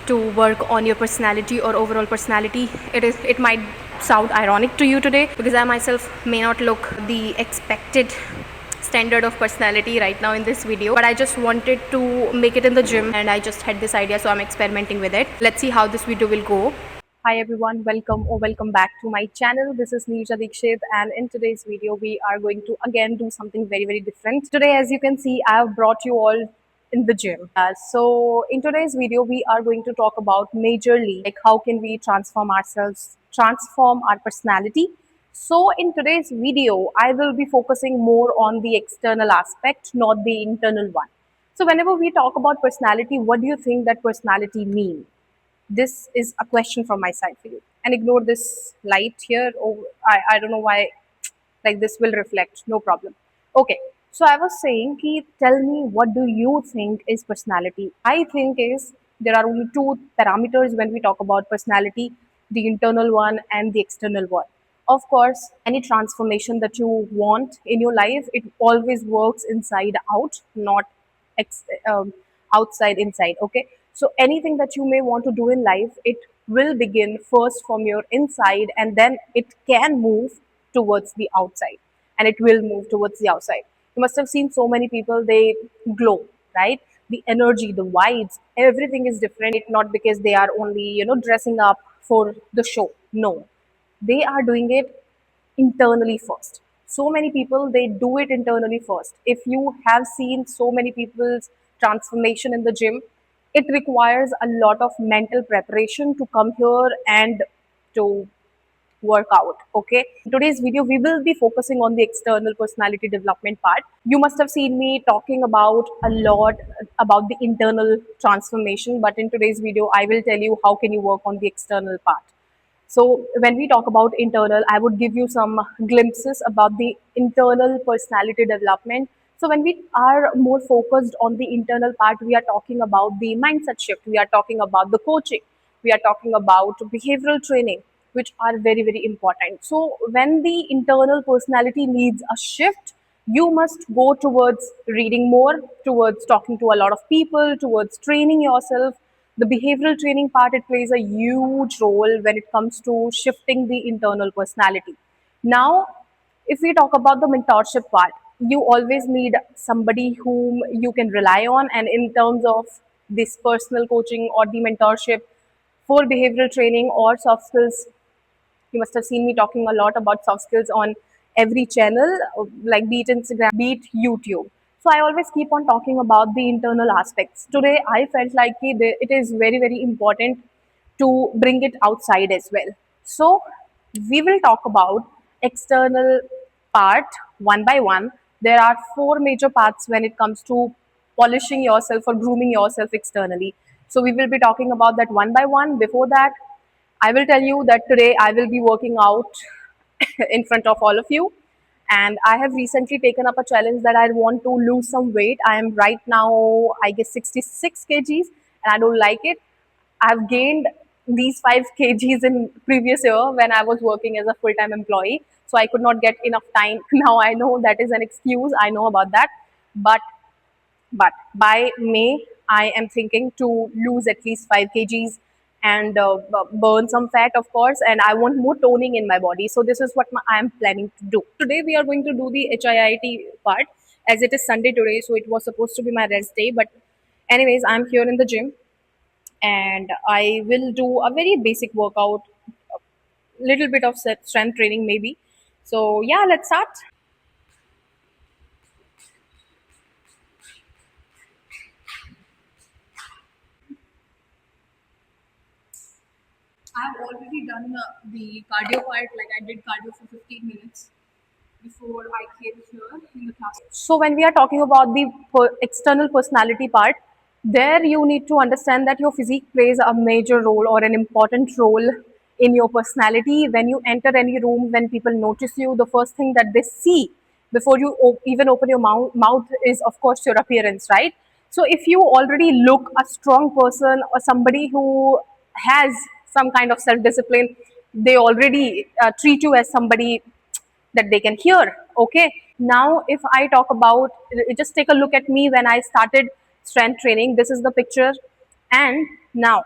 to work on your personality or overall personality. It might sound ironic to you today because I myself may not look the expected standard of personality right now in this video, but I just wanted to make it in the gym and I just had this idea, so I'm experimenting with it. Let's see how this video will go. Hi everyone, welcome back to my channel. This is Neerja Dikshit, and in today's video we are going to again do something very different. Today, as you can see, I have brought you all in the gym. So in today's video we are going to talk about majorly like how can we transform ourselves, transform our personality. So in today's video I will be focusing more on the external aspect, not the internal one. So whenever we talk about personality, what do you think that personality mean? This is a question from my side for you, and ignore this light here. Oh, I don't know why, like this will reflect, no problem. Okay, so I was saying ki, tell me, what do you think is personality? I think is there are only two parameters when we talk about personality: the internal one and the external one. Of course, any transformation that you want in your life, it always works inside out, not ex- um, outside inside. Okay, so anything that you may want to do in life, it will begin first from your inside and then it can move towards the outside, and it will move towards the outside. You must have seen so many people, they glow, right? The energy, the vibes, everything is different. Not because they are only dressing up for the show. No, they are doing it internally first. So many people, they do it internally first. If you have seen so many people's transformation in the gym, it requires a lot of mental preparation to come here and to work out. Okay, in today's video we will be focusing on the external personality development part. You must have seen me talking about a lot about the internal transformation, but in today's video I will tell you how can you work on the external part. So when we talk about internal, I would give you some glimpses about the internal personality development. So when we are more focused on the internal part, we are talking about the mindset shift. We are talking about the coaching. We are talking about behavioral training, which are very important. So when the internal personality needs a shift, you must go towards reading more, towards talking to a lot of people, towards training yourself. The behavioral training part, it plays a huge role when it comes to shifting the internal personality. Now, if we talk about the mentorship part, you always need somebody whom you can rely on, and in terms of this personal coaching or the mentorship for behavioral training or soft skills, you must have seen me talking a lot about soft skills on every channel, like be it Instagram, be it YouTube. So I always keep on talking about the internal aspects. Today, I felt like it is very important to bring it outside as well. So we will talk about external part one by one. There are four major parts when it comes to polishing yourself or grooming yourself externally. So we will be talking about that one by one. Before that, I will tell you that today I will be working out in front of all of you. And I have recently taken up a challenge that I want to lose some weight. I am right now, I guess, 66 kgs, and I don't like it. I've gained these 5 kgs in previous year when I was working as a full-time employee. So I could not get enough time. Now I know that is an excuse. I know about that. But by May, I am thinking to lose at least 5 kgs and burn some fat, of course. And I want more toning in my body. So this is what I am planning to do. Today we are going to do the HIIT part, as it is Sunday today. So it was supposed to be my rest day. But anyways, I'm here in the gym and I will do a very basic workout, little bit of strength training maybe. So yeah, let's start. I have already done the cardio part, like I did cardio for 15 minutes before I came here in the class. So when we are talking about the external personality part, there you need to understand that your physique plays a major role or an important role in your personality. When you enter any room, when people notice you, the first thing that they see before you even open your mouth is, of course, your appearance, right? So if you already look a strong person or somebody who has some kind of self discipline, they already treat you as somebody that they can hear. Okay, now if I talk about, just take a look at me when I started strength training. This is the picture, and now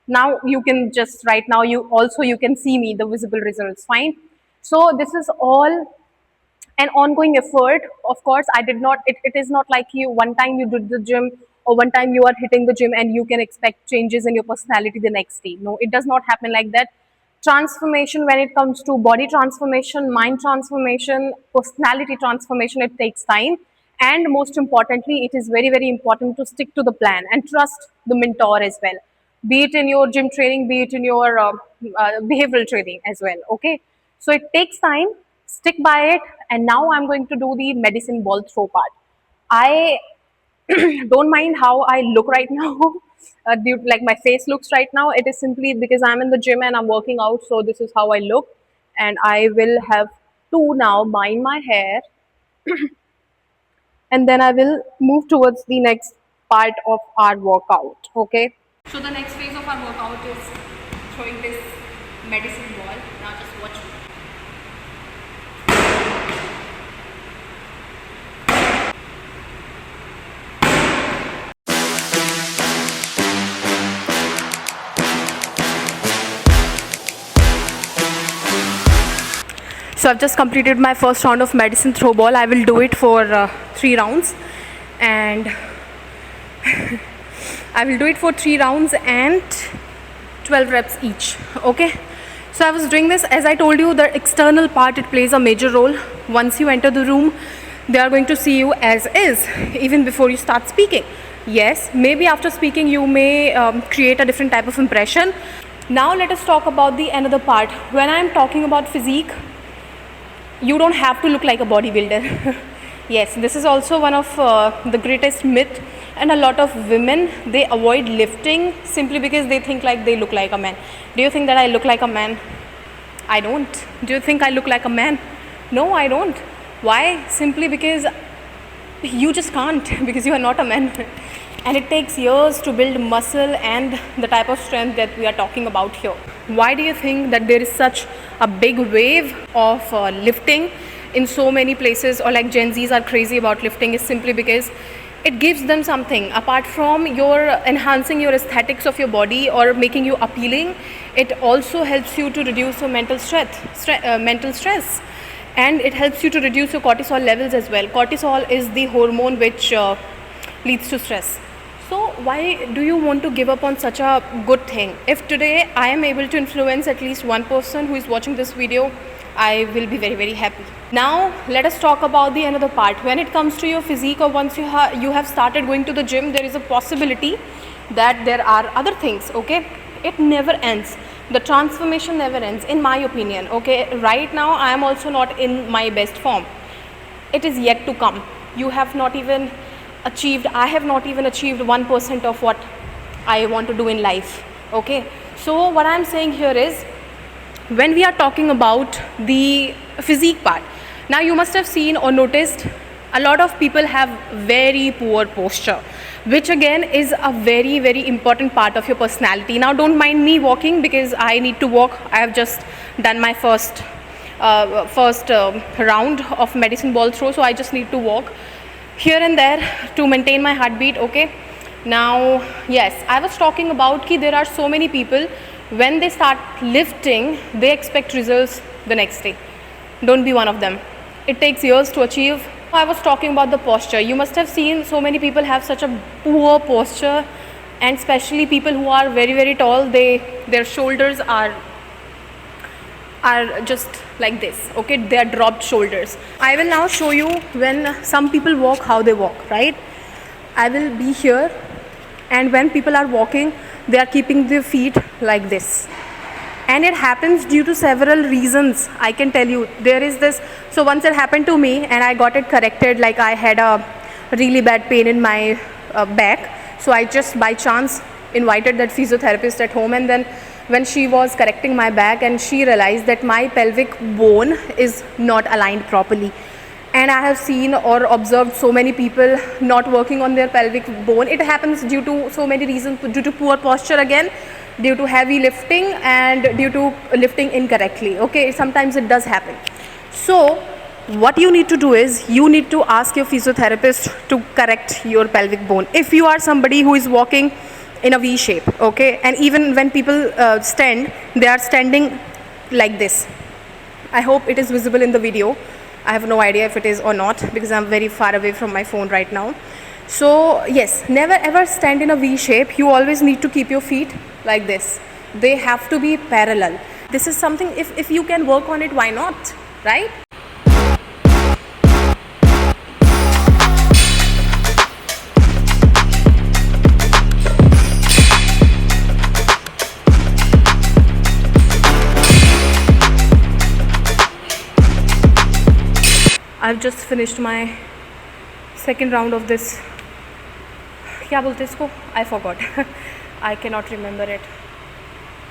Now you can just, right now you can see me, the visible results, fine. So this is all an ongoing effort. Of course, I did not, it is not like you one time you did the gym or one time you are hitting the gym and you can expect changes in your personality the next day. No, it does not happen like that. Transformation, when it comes to body transformation, mind transformation, personality transformation, it takes time. And most importantly, it is very, very important to stick to the plan and trust the mentor as well, be it in your gym training, be it in your behavioral training as well. Okay, so it takes time, stick by it. And now I'm going to do the medicine ball throw part. I don't mind how I look right now. Like my face looks right now, it is simply because I'm in the gym and I'm working out, so this is how I look. And I will have to now bind my hair, and then I will move towards the next part of our workout. Okay, so the next phase of our workout is throwing this medicine ball. Now just watch me. So I've just completed my first round of medicine throw ball. I will do it for 3 rounds, and I will do it for 3 rounds and 12 reps each. Okay, so I was doing this, as I told you, the external part, it plays a major role. Once you enter the room, they are going to see you as is, even before you start speaking. Yes, maybe after speaking you may create a different type of impression. Now let us talk about the another part. When I am talking about physique, you don't have to look like a bodybuilder. Yes, this is also one of the greatest myth, and a lot of women, they avoid lifting simply because they think like they look like a man. Do you think that I look like a man? I don't. Do you think I look like a man? No, I don't. Why? Simply because you just can't, because you are not a man. And it takes years to build muscle and the type of strength that we are talking about here. Why do you think that there is such a big wave of lifting in so many places, or like Gen Zs are crazy about lifting? Is simply because it gives them something apart from your enhancing your aesthetics of your body or making you appealing. It also helps you to reduce your mental stress, and it helps you to reduce your cortisol levels as well. Cortisol is the hormone which leads to stress. So why do you want to give up on such a good thing? If today I am able to influence at least one person who is watching this video, I will be very, very happy. Now let us talk about the another part. When it comes to your physique, or once you have started going to the gym, there is a possibility that there are other things. Okay, it never ends. The transformation never ends, in my opinion. Okay, right now I am also not in my best form. It is yet to come. You have not even achieved, I have not even achieved 1% of what I want to do in life. Okay, so what I'm saying here is, when we are talking about the physique part, now you must have seen or noticed a lot of people have very poor posture, which again is a very, very important part of your personality. Now don't mind me walking, because I need to walk. I have just done my first round of medicine ball throw, so I just need to walk here and there to maintain my heartbeat. Okay, now yes, I was talking about ki there are so many people, when they start lifting, they expect results the next day. Don't be one of them. It takes years to achieve. I was talking about the posture. You must have seen so many people have such a poor posture, and especially people who are very, very tall, their shoulders are just like this. Okay, they are dropped shoulders. I will now show you when some people walk, how they walk, right? I will be here, and when people are walking, they are keeping their feet like this, and it happens due to several reasons. I can tell you, there is this. So once it happened to me and I got it corrected, like I had a really bad pain in my back, so I just by chance invited that physiotherapist at home, and then when she was correcting my back, and she realized that my pelvic bone is not aligned properly. And I have seen or observed so many people not working on their pelvic bone. It happens due to so many reasons, due to poor posture again, due to heavy lifting, and due to lifting incorrectly. Okay, sometimes it does happen. So what you need to do is, you need to ask your physiotherapist to correct your pelvic bone. If you are somebody who is walking in a V shape, okay? And even when people stand, they are standing like this. I hope it is visible in the video. I have no idea if it is or not because I'm very far away from my phone right now. So yes, never ever stand in a V shape. You always need to keep your feet like this. They have to be parallel. This is something, if you can work on it, why not, right? I've just finished my second round of this. क्या बोलते हैं इसको? I forgot. I cannot remember it.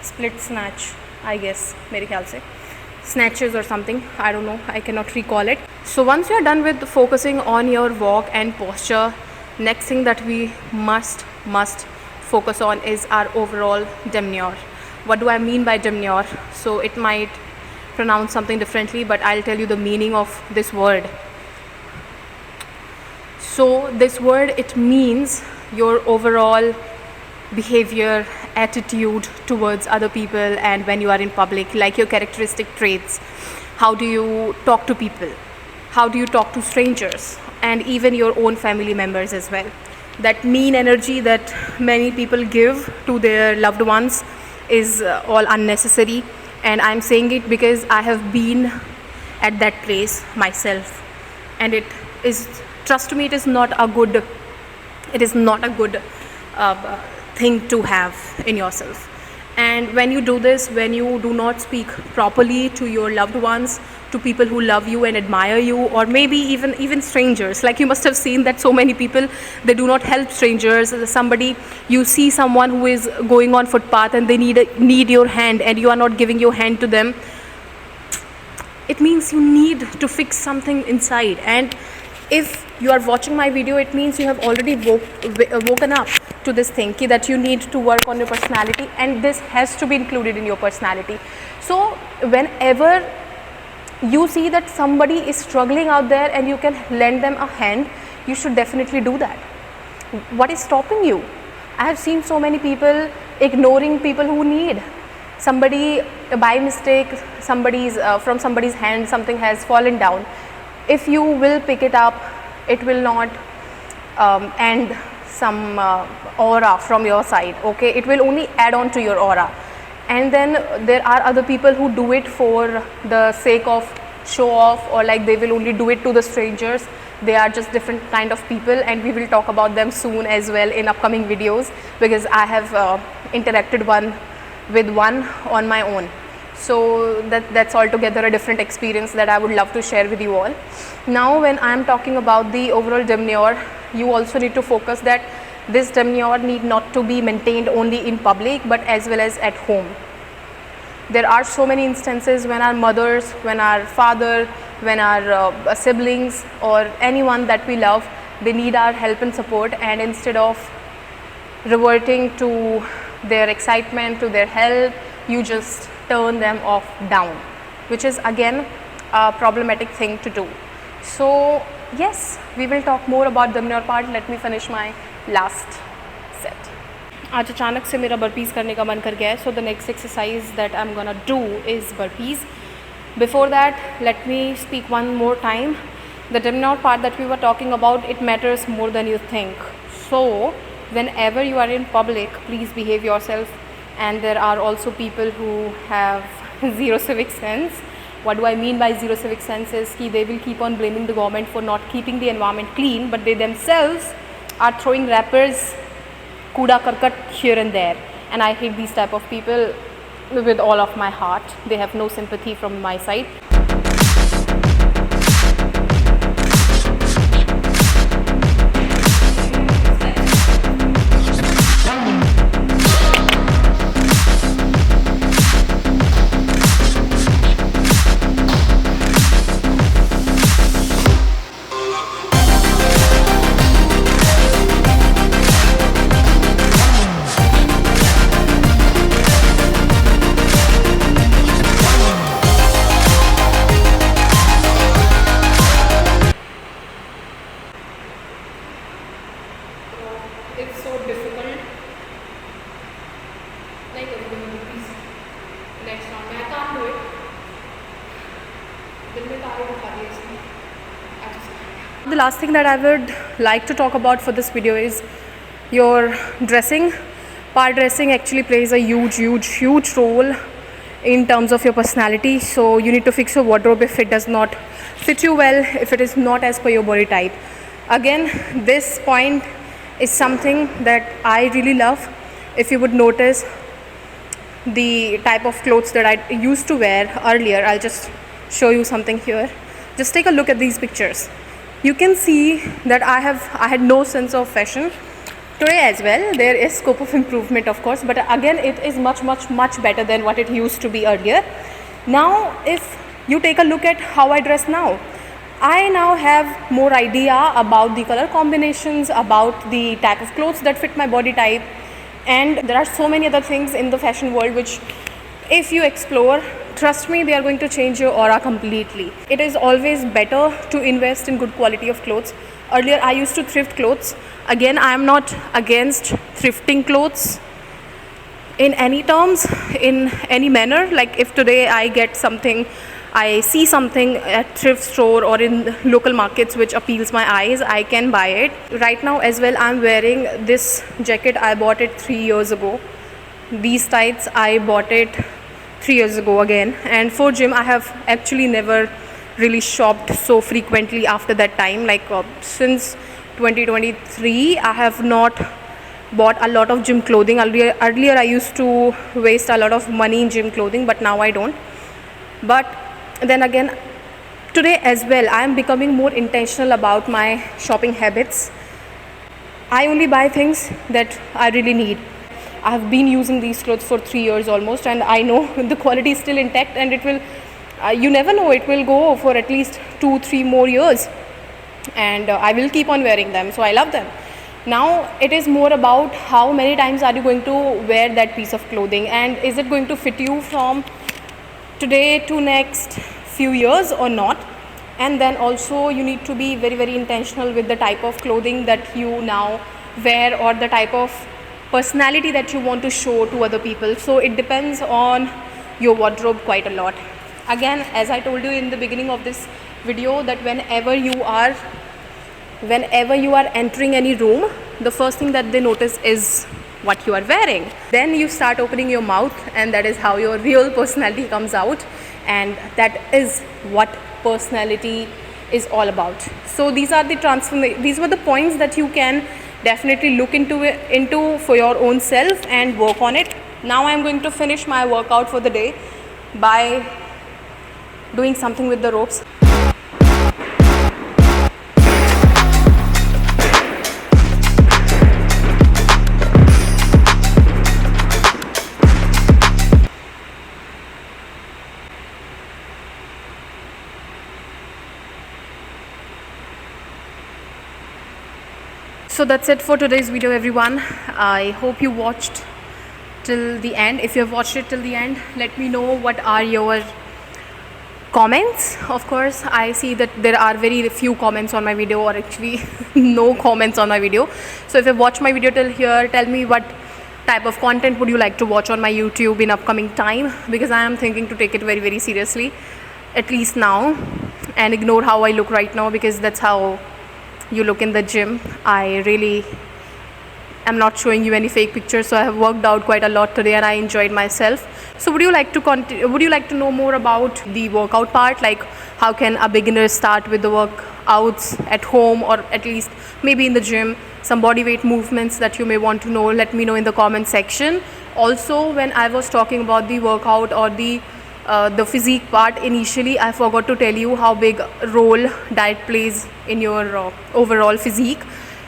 Split snatch, I guess. मेरे ख्याल से snatches or something. I don't know. I cannot recall it. So once you're done with focusing on your walk and posture, next thing that we must focus on is our overall demeanor. What do I mean by demeanor? So it might pronounce something differently, but I'll tell you the meaning of this word. So this word, it means your overall behavior, attitude towards other people, and when you are in public, like your characteristic traits. How do you talk to people? How do you talk to strangers? And even your own family members as well. That mean energy that many people give to their loved ones is all unnecessary. And I'm saying it because I have been at that place myself, and it is, trust me, it is not a good thing to have in yourself. And when you do this, when you do not speak properly to your loved ones, to people who love you and admire you, or maybe even strangers, like you must have seen that so many people, they do not help strangers. You see someone who is going on footpath and they need your hand, and you are not giving your hand to them. It means you need to fix something inside. And if you are watching my video, it means you have already woken up to this thing that you need to work on your personality, and this has to be included in your personality. So whenever you see that somebody is struggling out there and you can lend them a hand, you should definitely do that. What is stopping you? I have seen so many people ignoring people who need. Somebody, by mistake, from somebody's hand something has fallen down. If you will pick it up, it will not end some aura from your side, okay? It will only add on to your aura. And then there are other people who do it for the sake of show off, or like they will only do it to the strangers. They are just different kind of people, and we will talk about them soon as well in upcoming videos, because I have interacted with one on my own. So that's altogether a different experience that I would love to share with you all. Now when I am talking about the overall demeanor, you also need to focus that this demeanor need not to be maintained only in public, but as well as at home. There are so many instances when our mothers, when our father, when our siblings, or anyone that we love, they need our help and support, and instead of reverting to their excitement, to their help, you just turn them off down, which is again a problematic thing to do. So yes, we will talk more about the demeanor part. Let me finish my last set. आज अचानक से मेरा burpees करने का मन कर गया है, so the next exercise that I'm gonna do is burpees. Before that, let me speak one more time. The demeanor part that we were talking about, it matters more than you think. So whenever you are in public, please behave yourself. And there are also people who have zero civic sense. What do I mean by zero civic sense is that they will keep on blaming the government for not keeping the environment clean, but they themselves are throwing wrappers, kuda karkat here and there. And I hate these type of people with all of my heart. They have no sympathy from my side. The last thing that I would like to talk about for this video is your dressing. Part dressing actually plays a huge role in terms of your personality. So you need to fix your wardrobe if it does not fit you well, if it is not as per your body type. Again, this point is something that I really love. If you would notice the type of clothes that I used to wear earlier, I'll just show you something here. Just take a look at these pictures. You can see that I had no sense of fashion. Today as well, there is scope of improvement, of course, but again, it is much better than what it used to be earlier. Now, if you take a look at how I dress now, I now have more idea about the color combinations, about the type of clothes that fit my body type, and there are so many other things in the fashion world which, if you explore, trust me, they are going to change your aura completely. It is always better to invest in good quality of clothes. Earlier, I used to thrift clothes. Again, I am not against thrifting clothes in any terms, in any manner. Like if today I get something, I see something at thrift store or in local markets which appeals my eyes, I can buy it. Right now as well, I'm wearing this jacket. I bought it 3 years ago. These tights, I bought it 3 years ago again. And for gym, I have actually never really shopped so frequently after that time. Like since 2023, I have not bought a lot of gym clothing. Earlier I used to waste a lot of money in gym clothing, but now I don't. But then again, today as well, I am becoming more intentional about my shopping habits. I only buy things that I really need. I have been using these clothes for 3 years almost, and I know the quality is still intact, and it will you never know, it will go for at least 2-3 more years, and I will keep on wearing them. So I love them. Now it is more about how many times are you going to wear that piece of clothing, and is it going to fit you from today to next few years or not. And then also you need to be very intentional with the type of clothing that you now wear, or the type of personality that you want to show to other people. So it depends on your wardrobe quite a lot. Again, as I told you in the beginning of this video, that whenever you are entering any room, the first thing that they notice is what you are wearing. Then you start opening your mouth, and that is how your real personality comes out, and that is what personality is all about. So these were the points that you can definitely look into for your own self and work on it. Now I'm going to finish my workout for the day by doing something with the ropes. So that's it for today's video, everyone. I hope you watched till the end. If you have watched it till the end, let me know what are your comments. Of course, I see that there are very few comments on my video, or actually no comments on my video. So if you have watched my video till here, tell me what type of content would you like to watch on my YouTube in upcoming time, because I am thinking to take it very seriously, at least now, and ignore how I look right now, because that's how you look in the gym. I really am not showing you any fake pictures. So I have worked out quite a lot today and I enjoyed myself. So would you like to know more about the workout part, like how can a beginner start with the workouts at home, or at least maybe in the gym, some body weight movements that you may want to know? Let me know in the comment section. Also, when I was talking about the workout or the physique part initially, I forgot to tell you how big role diet plays in your overall physique.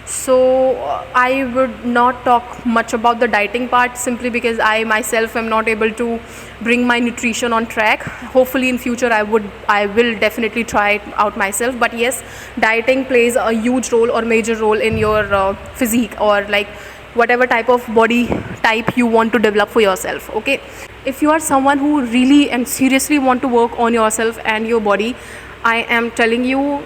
So I would not talk much about the dieting part, simply because I myself am not able to bring my nutrition on track. Hopefully in future I will definitely try it out myself. But yes, dieting plays a huge role or major role in your physique, or like whatever type of body type you want to develop for yourself. Okay, if you are someone who really and seriously want to work on yourself and your body, I am telling you,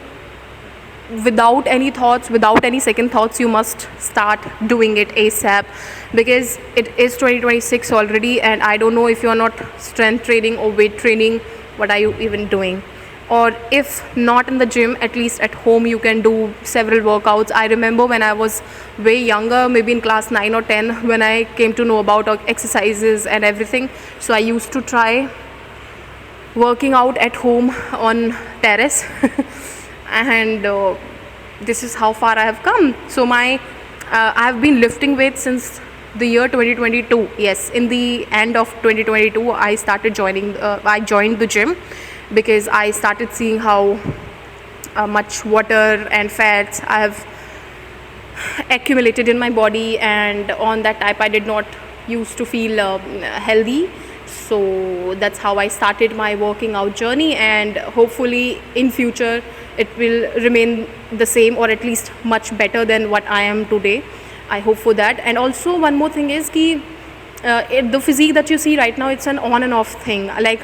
without any thoughts, without any second thoughts, you must start doing it ASAP, because it is 2026 already, and I don't know if you are not strength training or weight training, what are you even doing? or if not in the gym, at least at home you can do several workouts. I remember when I was way younger, maybe in class 9 or 10, when I came to know about exercises and everything, so I used to try working out at home on terrace and this is how far I have come. So I have been lifting weights since the year 2022. Yes, in the end of 2022 I joined the gym because I started seeing how much water and fats I have accumulated in my body, and on that type I did not used to feel healthy. So that's how I started my working out journey, and hopefully in future it will remain the same or at least much better than what I am today. I hope for that. And also one more thing is ki the physique that you see right now, it's an on and off thing. Like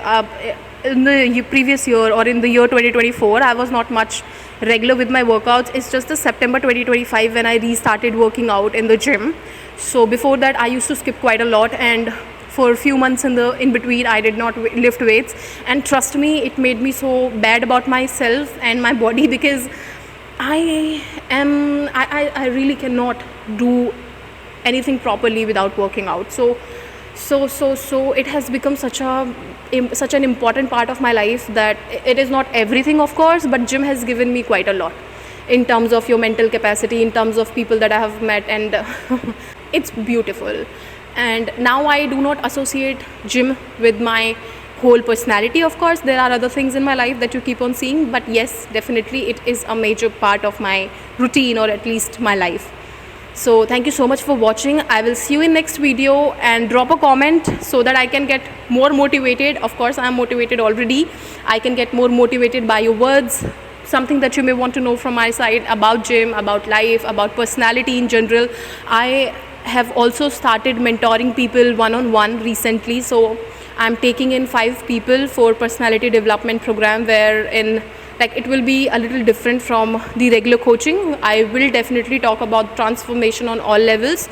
in the previous year or in the year 2024 I was not much regular with my workouts. It's just the September 2025 when I restarted working out in the gym. So before that I used to skip quite a lot, and for a few months in between I did not lift weights, and trust me, it made me so bad about myself and my body because I really cannot do anything properly without working out. So it has become such an important part of my life that it is not everything, of course, but gym has given me quite a lot in terms of your mental capacity, in terms of people that I have met, and it's beautiful. And now I do not associate gym with my whole personality. Of course there are other things in my life that you keep on seeing, but yes, definitely it is a major part of my routine, or at least my life. So thank you so much for watching. I will see you in next video, and drop a comment so that I can get more motivated. Of course I am motivated already. I can get more motivated by your words, something that you may want to know from my side about gym, about life, about personality in general. I have also started mentoring people one-on-one recently, so I'm taking in 5 people for personality development program, wherein like it will be a little different from the regular coaching. I will definitely talk about transformation on all levels,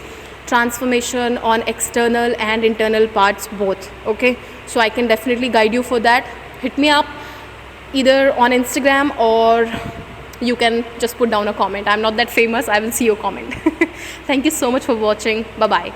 transformation on external and internal parts both. Okay, so I can definitely guide you for that. Hit me up either on Instagram, or you can just put down a comment. I'm not that famous. I will see your comment. Thank you so much for watching. Bye bye.